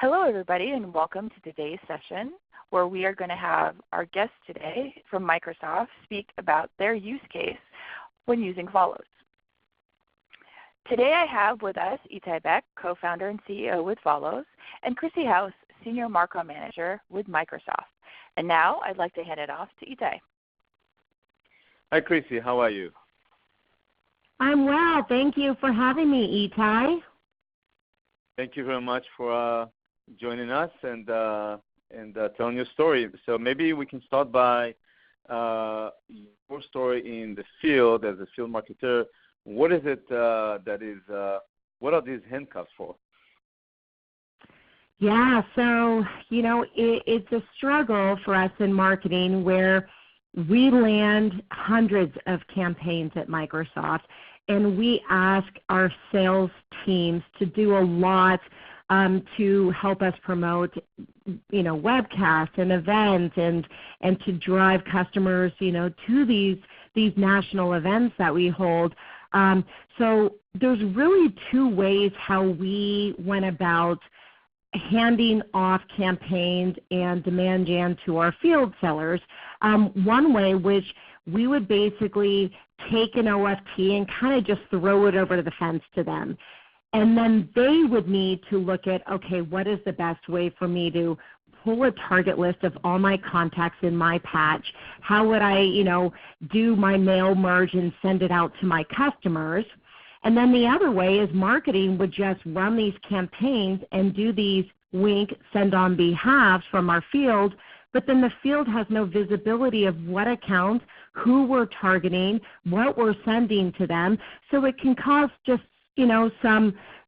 Hello, everybody, and welcome to today's session where we are going to have our guest today from Microsoft speak about their use case when using Folloze. Today I have with us Itai Beck, co-founder and CEO with Folloze, and Crissy House, Senior Marcom Manager with Microsoft. And now I'd like to hand it off to Itai. Hi, Crissy. How are you? I'm well. Thank you for having me, Itai. Thank you very much for joining us and telling your story. So maybe we can start by your story in the field as a field marketer. What is it what are these handcuffs for? Yeah, so, it's a struggle for us in marketing where we land hundreds of campaigns at Microsoft, and we ask our sales teams to do a lot to help us promote, webcasts and events and to drive customers, to these national events that we hold. So there's really two ways how we went about handing off campaigns and demand gen to our field sellers. One way which we would basically take an OFT and kind of just throw it over the fence to them. And then they would need to look at, okay, what is the best way for me to pull a target list of all my contacts in my patch? How would I, do my mail merge and send it out to my customers? And then the other way is marketing would just run these campaigns and do these send on behalves from our field, but then the field has no visibility of what account, who we're targeting, what we're sending to them. So it can cause just,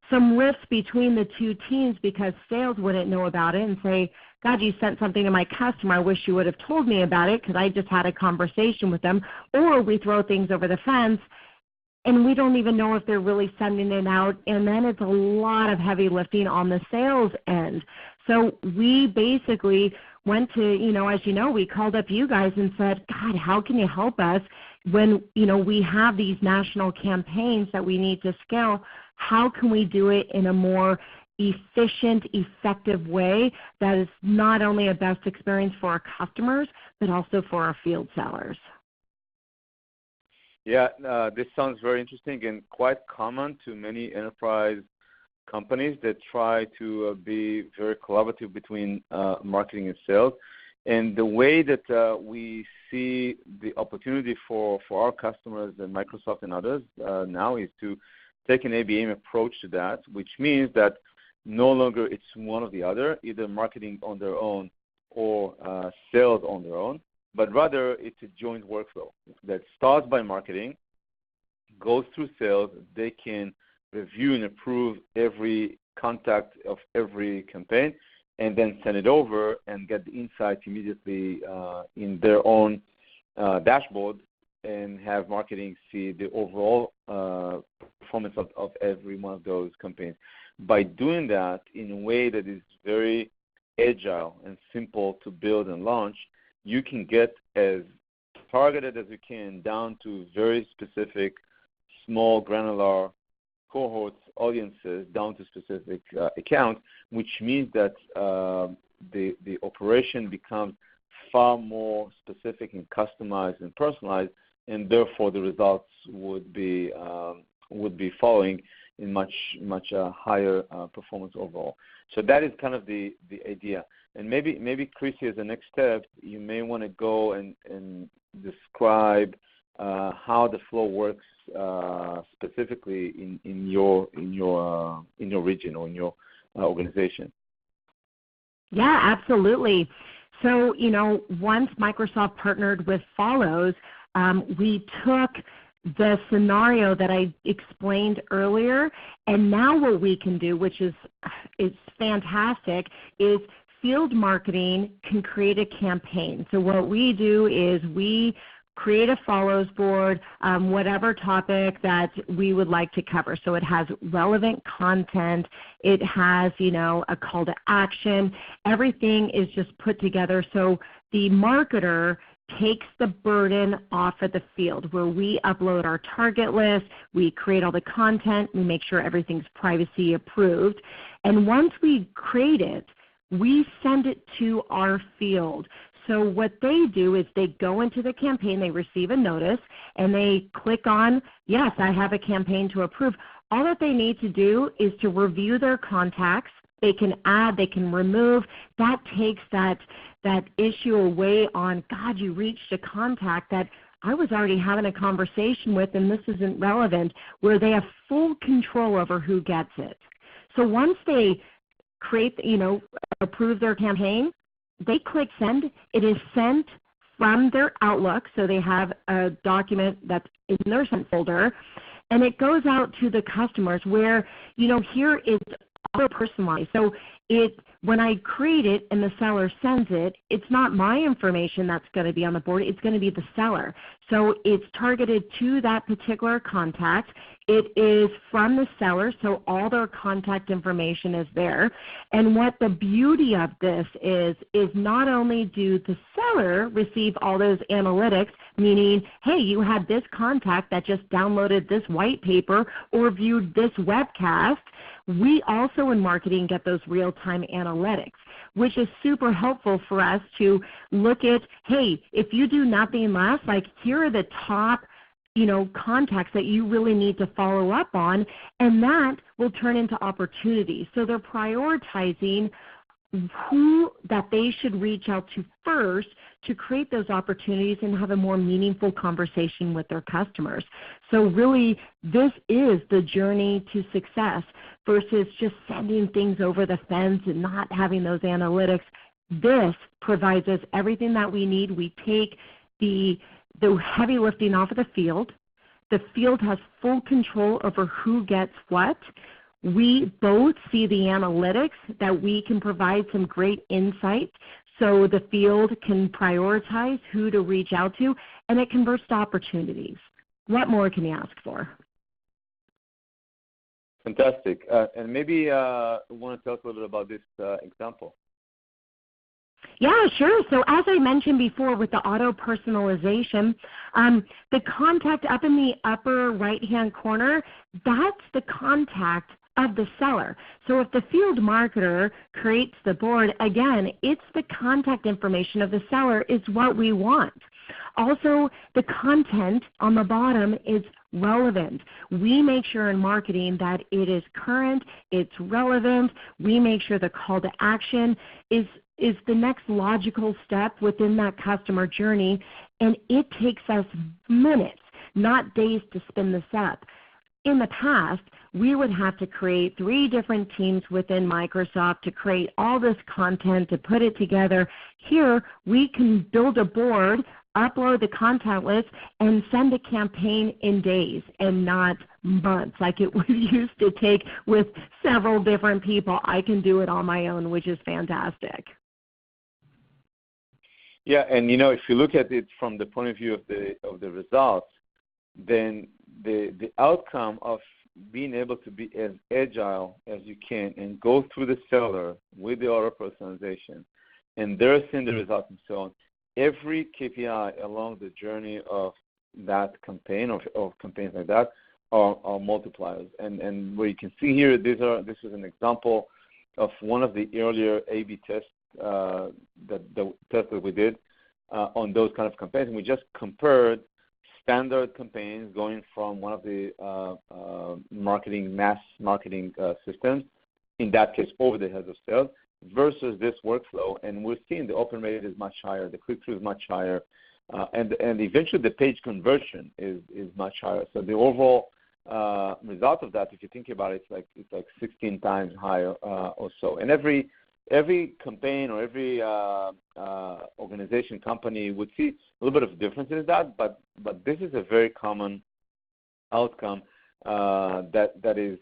some rifts between the two teams because sales wouldn't know about it and say, God, you sent something to my customer. I wish you would have told me about it because I just had a conversation with them. Or we throw things over the fence and we don't even know if they're really sending it out, and then it's a lot of heavy lifting on the sales end. So we basically went to, as you know, we called up you guys and said, God, how can you help us when, we have these national campaigns that we need to scale? How can we do it in a more efficient, effective way that is not only a best experience for our customers, but also for our field sellers? Yeah, this sounds very interesting and quite common to many enterprise companies that try to be very collaborative between marketing and sales. And the way that we see the opportunity for our customers and Microsoft and others now is to take an ABM approach to that, which means that no longer it's one or the other, either marketing on their own or sales on their own, but rather it's a joint workflow that starts by marketing, goes through sales. They can review and approve every contact of every campaign, and then send it over and get the insights immediately in their own dashboard and have marketing see the overall performance of every one of those campaigns. By doing that in a way that is very agile and simple to build and launch, you can get as targeted as you can down to very specific, small, granular cohorts, audiences, down to specific accounts, which means that the operation becomes far more specific and customized and personalized, and therefore the results would be following in much higher performance overall. So that is kind of the idea. And maybe Crissy, as the next step, you may want to go and describe how the flow works specifically in your region or in your organization. Yeah, absolutely. So, once Microsoft partnered with Folloze, we took the scenario that I explained earlier, and now what we can do, which is fantastic, is field marketing can create a campaign. So what we do is we create a Folloze board, whatever topic that we would like to cover. So it has relevant content. It has, a call to action. Everything is just put together so the marketer takes the burden off of the field where we upload our target list, we create all the content, we make sure everything's privacy approved. And once we create it, we send it to our field. So what they do is they go into the campaign, they receive a notice, and they click on, yes, I have a campaign to approve. All that they need to do is to review their contacts. They can add, they can remove. That takes that issue away on, God, you reached a contact that I was already having a conversation with and this isn't relevant, where they have full control over who gets it. So once they create, approve their campaign, they click send. It is sent from their Outlook, so they have a document that's in their sent folder, and it goes out to the customers where, here it's auto personalized. So when I create it and the seller sends it, it's not my information that's going to be on the board. It's going to be the seller. So it's targeted to that particular contact. It is from the seller, so all their contact information is there. And what the beauty of this is not only do the seller receive all those analytics, meaning, hey, you had this contact that just downloaded this white paper or viewed this webcast, we also in marketing get those real-time analytics, which is super helpful for us to look at, hey, if you do nothing less, like here are the top contacts that you really need to follow up on, and that will turn into opportunities. So they're prioritizing who that they should reach out to first to create those opportunities and have a more meaningful conversation with their customers. So really, this is the journey to success versus just sending things over the fence and not having those analytics. This provides us everything that we need. We take the heavy lifting off of the field. The field has full control over who gets what. We both see the analytics that we can provide some great insight so the field can prioritize who to reach out to, and it converts to opportunities. What more can you ask for? Fantastic. And maybe you want to tell us a little bit about this example. Yeah, sure. So as I mentioned before with the auto personalization, the contact up in the upper right-hand corner, that's the contact of the seller. So if the field marketer creates the board, again, it's the contact information of the seller is what we want. Also, the content on the bottom is relevant. We make sure in marketing that it is current, it's relevant. We make sure the call to action is the next logical step within that customer journey, and it takes us minutes, not days, to spin this up. In the past, we would have to create 3 different teams within Microsoft to create all this content, to put it together. Here, we can build a board, upload the contact list, and send a campaign in days and not months like it used to take with several different people. I can do it on my own, which is fantastic. Yeah, and if you look at it from the point of view of the results, then the outcome of being able to be as agile as you can and go through the seller with the auto personalization, and they're seeing the results and so on. Every KPI along the journey of that campaign or campaigns like that are multipliers. And where you can see here, this is an example of one of the earlier A/B tests the test that we did on those kind of campaigns. And we just compared standard campaigns going from one of the mass marketing systems, in that case over the heads of sales, versus this workflow. And we're seeing the open rate is much higher, the click-through is much higher, and eventually the page conversion is much higher. So the overall result of that, if you think about it, it's like 16 times higher or so. And every campaign or every organization, company would see a little bit of difference in that, but this is a very common outcome that is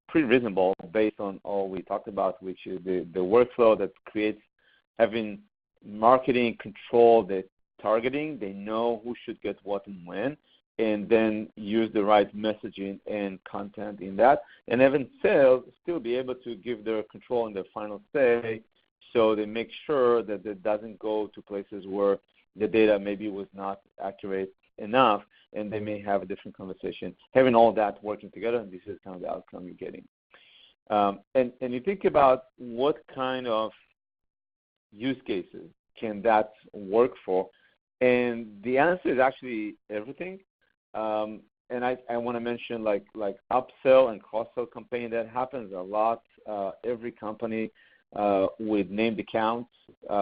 pretty reasonable based on all we talked about, which is the workflow that creates having marketing control, the targeting. They know who should get what and when, and then use the right messaging and content in that. And having sales still be able to give their control and their final say, so they make sure that it doesn't go to places where the data maybe was not accurate enough, and they may have a different conversation. Having all that working together, and this is kind of the outcome you're getting. And you think about what kind of use cases can that work for, and the answer is actually everything. And I want to mention like upsell and cross-sell campaign. That happens a lot. Every company with named accounts,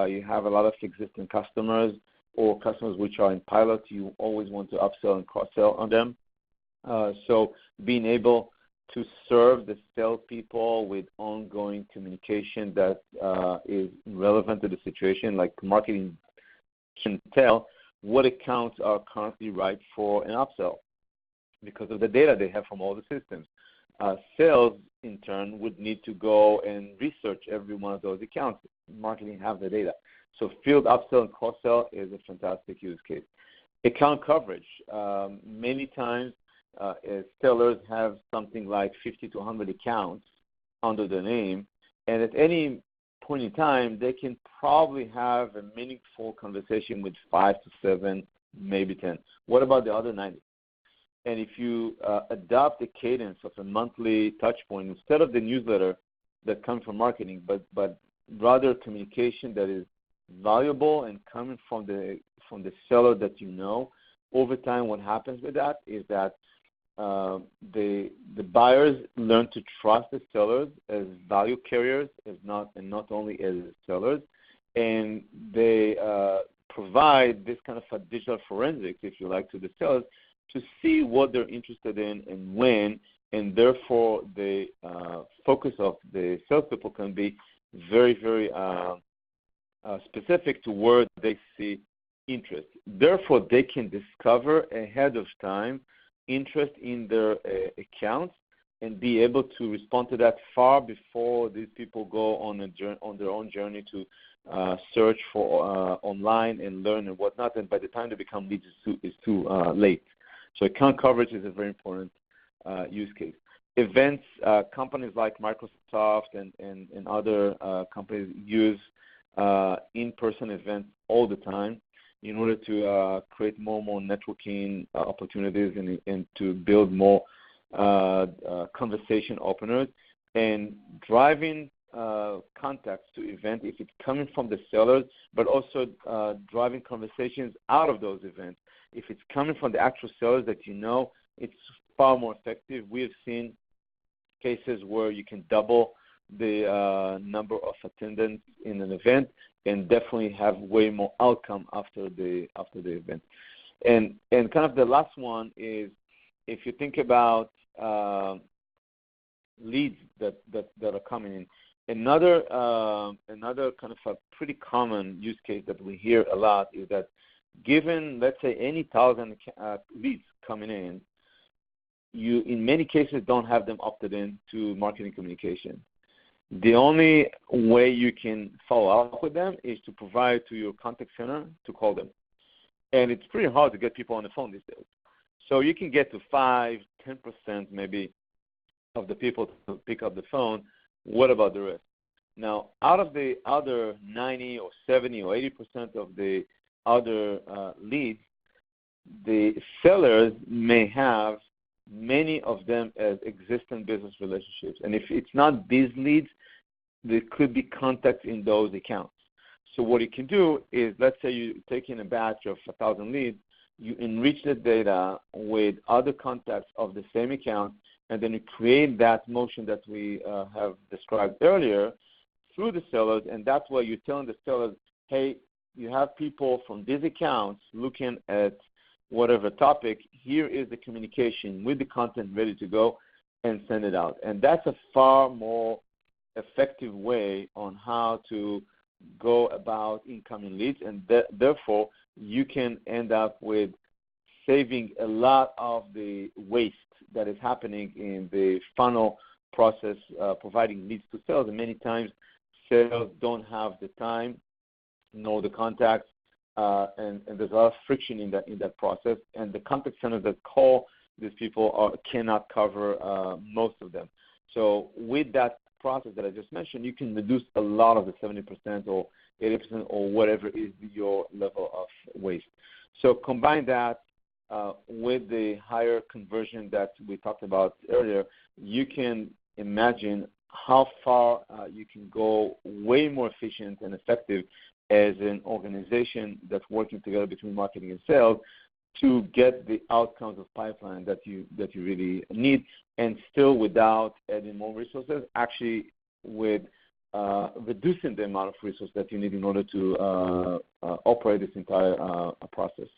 you have a lot of existing customers or customers which are in pilot. You always want to upsell and cross-sell on them. So being able to serve the salespeople with ongoing communication that is relevant to the situation, like marketing can tell what accounts are currently right for an upsell because of the data they have from all the systems. Sales, in turn, would need to go and research every one of those accounts. Marketing have the data. So field upsell and cross-sell is a fantastic use case. Account coverage. Many times, sellers have something like 50 to 100 accounts under their name, and at any point in time, they can probably have a meaningful conversation with 5 to 7, maybe 10. What about the other 90? And if you adopt the cadence of a monthly touch point, instead of the newsletter that comes from marketing, but rather communication that is valuable and coming from the seller that you know, over time what happens with that is that the buyers learn to trust the sellers as value carriers, and not only as sellers, and they provide this kind of a digital forensics, if you like, to the sellers to see what they're interested in and when, and therefore the focus of the salespeople can be very, very specific to where they see interest. Therefore, they can discover ahead of time interest in their accounts and be able to respond to that far before these people go on their own journey to search for online and learn and whatnot. And by the time they become leads, it's too late. So account coverage is a very important use case. Events, companies like Microsoft and other companies use in-person events all the time in order to create more and more networking opportunities and to build more conversation openers and driving contacts to event if it's coming from the sellers, but also driving conversations out of those events. If it's coming from the actual sellers that you know, it's far more effective. We have seen cases where you can double the number of attendants in an event and definitely have way more outcome after the event. And kind of the last one is if you think about leads that are coming in. Another kind of a pretty common use case that we hear a lot is that given, let's say, any 1,000 leads coming in, you in many cases don't have them opted in to marketing communication. The only way you can follow up with them is to provide to your contact center to call them. And it's pretty hard to get people on the phone these days. So you can get to 5, 10% maybe of the people to pick up the phone. What about the rest? Now, out of the other 90 or 70 or 80% of the other leads, the sellers may have many of them as existing business relationships. And if it's not these leads, there could be contacts in those accounts. So what you can do is, let's say you take in a batch of 1,000 leads, you enrich the data with other contacts of the same account, and then you create that motion that we have described earlier through the sellers, and that's why you're telling the sellers, hey, you have people from these accounts looking at whatever topic. Here is the communication with the content ready to go, and send it out. And that's a far more effective way on how to go about incoming leads, and therefore you can end up with saving a lot of the waste that is happening in the funnel process, providing leads to sales. And many times sales don't have the time nor the contacts, and there's a lot of friction in that process. And the contact centers that call these people cannot cover most of them. So with that process that I just mentioned, you can reduce a lot of the 70% or 80% or whatever is your level of waste. So combine that with the higher conversion that we talked about earlier, you can imagine how far you can go way more efficient and effective as an organization that's working together between marketing and sales to get the outcomes of pipeline that you really need, and still without adding more resources, actually with reducing the amount of resources that you need in order to operate this entire process.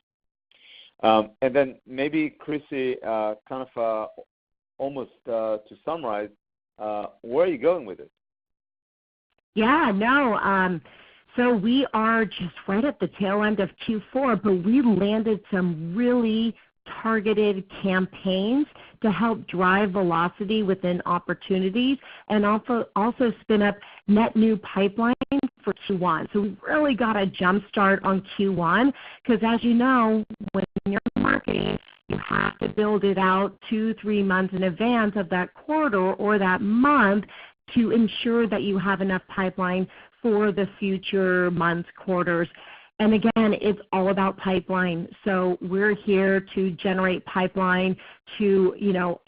And then maybe, Crissy, kind of almost to summarize, where are you going with it? Yeah, no. So we are just right at the tail end of Q4, but we landed some really targeted campaigns to help drive velocity within opportunities and also spin up net new pipeline for Q1. So we really got a jump start on Q1 because, as you know, when you're marketing, you have to build it out 2-3 months in advance of that quarter or that month to ensure that you have enough pipeline for the future months, quarters. And again, it's all about pipeline. So we're here to generate pipeline, to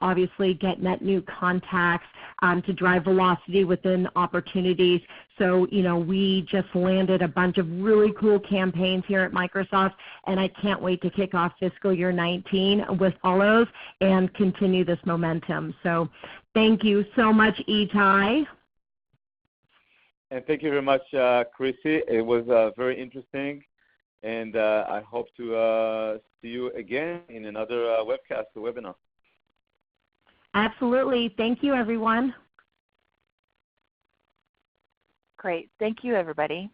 obviously get net new contacts, to drive velocity within opportunities. So we just landed a bunch of really cool campaigns here at Microsoft, and I can't wait to kick off fiscal year 19 with Folloze and continue this momentum. So thank you so much, Itai. And thank you very much, Crissy. It was very interesting, and I hope to see you again in another webcast or webinar. Absolutely. Thank you, everyone. Great. Thank you, everybody.